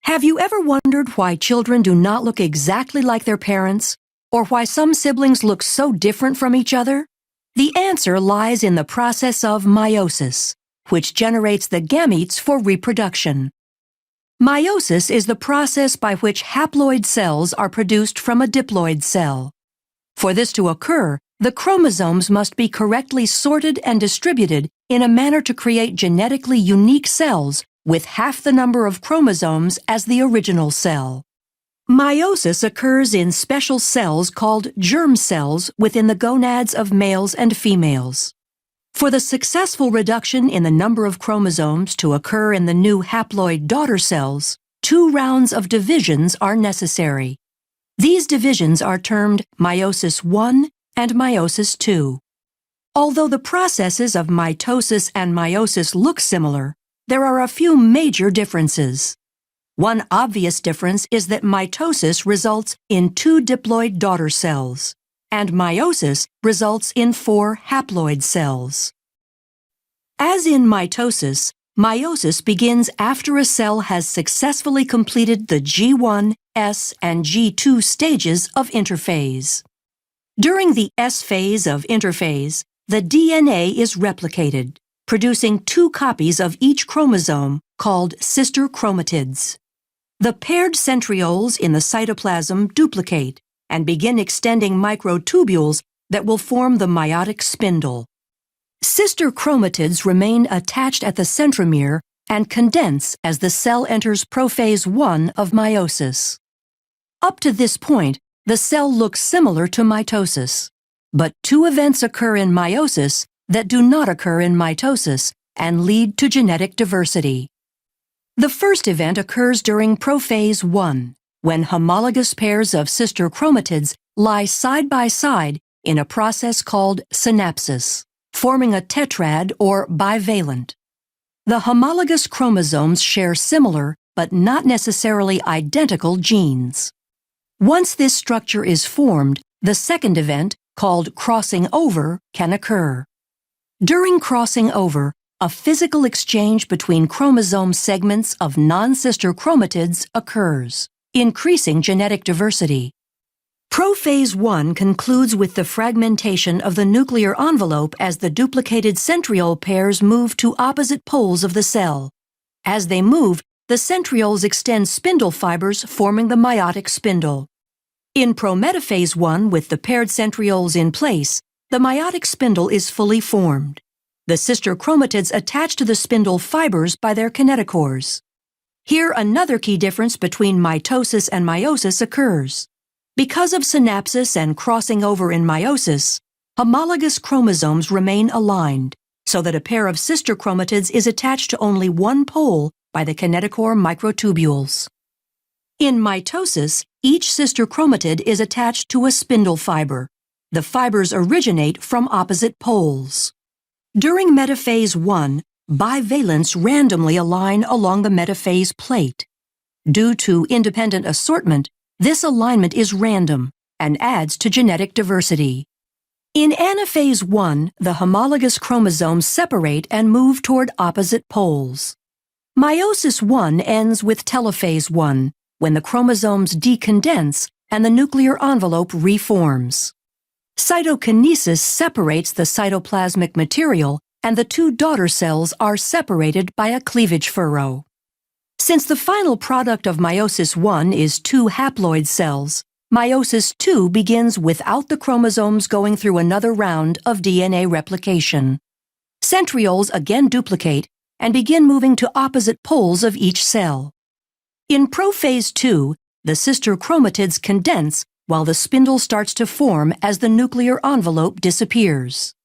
Have you ever wondered why children do not look exactly like their parents, or why some siblings look so different from each other? The answer lies in the process of meiosis, which generates the gametes for reproduction. Meiosis is the process by which haploid cells are produced from a diploid cell. For this to occur, the chromosomes must be correctly sorted and distributed in a manner to create genetically unique cells with half the number of chromosomes as the original cell. Meiosis occurs in special cells called germ cells within the gonads of males and females. For the successful reduction in the number of chromosomes to occur in the new haploid daughter cells, 2 rounds of divisions are necessary. These divisions are termed meiosis I and meiosis II. Although the processes of mitosis and meiosis look similar, there are a few major differences. One obvious difference is that mitosis results in 2 diploid daughter cells, and meiosis results in 4 haploid cells. As in mitosis, meiosis begins after a cell has successfully completed the G1, S, and G2 stages of interphase. During the S phase of interphase, the DNA is replicated, producing 2 copies of each chromosome called sister chromatids. The paired centrioles in the cytoplasm duplicate and begin extending microtubules that will form the meiotic spindle. Sister chromatids remain attached at the centromere and condense as the cell enters prophase I of meiosis. Up to this point, the cell looks similar to mitosis, but 2 events occur in meiosis that do not occur in mitosis and lead to genetic diversity. The first event occurs during prophase I, when homologous pairs of sister chromatids lie side by side in a process called synapsis, forming a tetrad or bivalent. The homologous chromosomes share similar but not necessarily identical genes. Once this structure is formed, the second event, called crossing over, can occur. During crossing over, a physical exchange between chromosome segments of non-sister chromatids occurs, increasing genetic diversity. Prophase I concludes with the fragmentation of the nuclear envelope as the duplicated centriole pairs move to opposite poles of the cell. As they move, the centrioles extend spindle fibers forming the meiotic spindle. In prometaphase I, with the paired centrioles in place, the meiotic spindle is fully formed. The sister chromatids attach to the spindle fibers by their kinetochores. Here, another key difference between mitosis and meiosis occurs. Because of synapsis and crossing over in meiosis, homologous chromosomes remain aligned, so that a pair of sister chromatids is attached to only one pole by the kinetochore microtubules. In mitosis, each sister chromatid is attached to a spindle fiber. The fibers originate from opposite poles. During metaphase I, bivalents randomly align along the metaphase plate. Due to independent assortment, this alignment is random and adds to genetic diversity. In anaphase I, the homologous chromosomes separate and move toward opposite poles. Meiosis I ends with telophase I, when the chromosomes decondense and the nuclear envelope reforms. Cytokinesis separates the cytoplasmic material, and the 2 daughter cells are separated by a cleavage furrow. Since the final product of meiosis I is 2 haploid cells, meiosis II begins without the chromosomes going through another round of DNA replication. Centrioles again duplicate and begin moving to opposite poles of each cell. In prophase II, the sister chromatids condense while the spindle starts to form as the nuclear envelope disappears.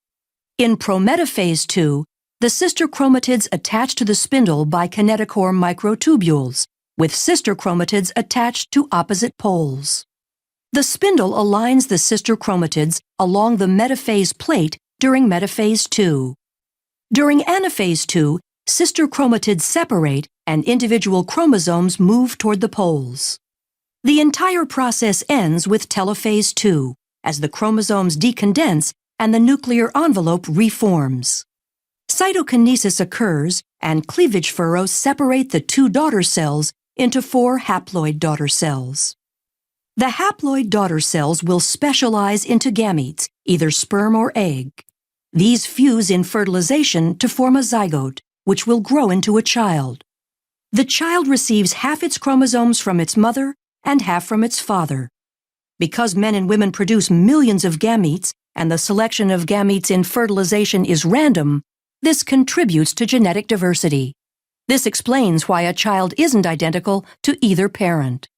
In prometaphase II, the sister chromatids attach to the spindle by kinetochore microtubules, with sister chromatids attached to opposite poles. The spindle aligns the sister chromatids along the metaphase plate during metaphase II. During anaphase II, sister chromatids separate and individual chromosomes move toward the poles. The entire process ends with telophase II, as the chromosomes decondense and the nuclear envelope reforms. Cytokinesis occurs, and cleavage furrows separate the 2 daughter cells into 4 haploid daughter cells. The haploid daughter cells will specialize into gametes, either sperm or egg. These fuse in fertilization to form a zygote, which will grow into a child. The child receives half its chromosomes from its mother and half from its father. Because men and women produce millions of gametes and the selection of gametes in fertilization is random, this contributes to genetic diversity. This explains why a child isn't identical to either parent.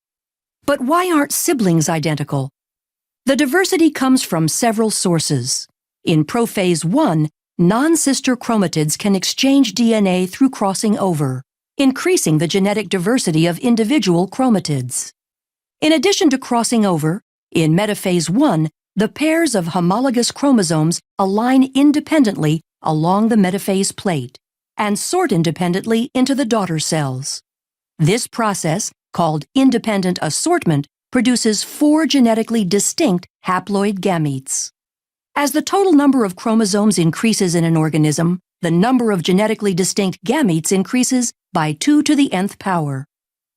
But why aren't siblings identical? The diversity comes from several sources. In prophase 1, non-sister chromatids can exchange DNA through crossing over, increasing the genetic diversity of individual chromatids. In addition to crossing over, in metaphase 1, the pairs of homologous chromosomes align independently along the metaphase plate and sort independently into the daughter cells. This process, called independent assortment, produces 4 genetically distinct haploid gametes. As the total number of chromosomes increases in an organism, the number of genetically distinct gametes increases by 2 to the nth power.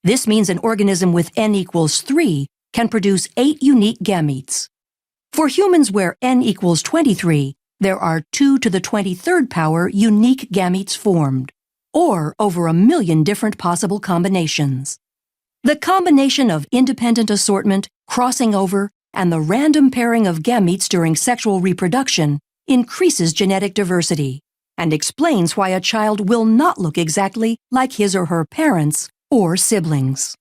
This means an organism with n equals 3 can produce 8 unique gametes. For humans where n equals 23, there are 2 to the 23rd power unique gametes formed, or over 1 million different possible combinations. The combination of independent assortment, crossing over, and the random pairing of gametes during sexual reproduction increases genetic diversity and explains why a child will not look exactly like his or her parents or siblings.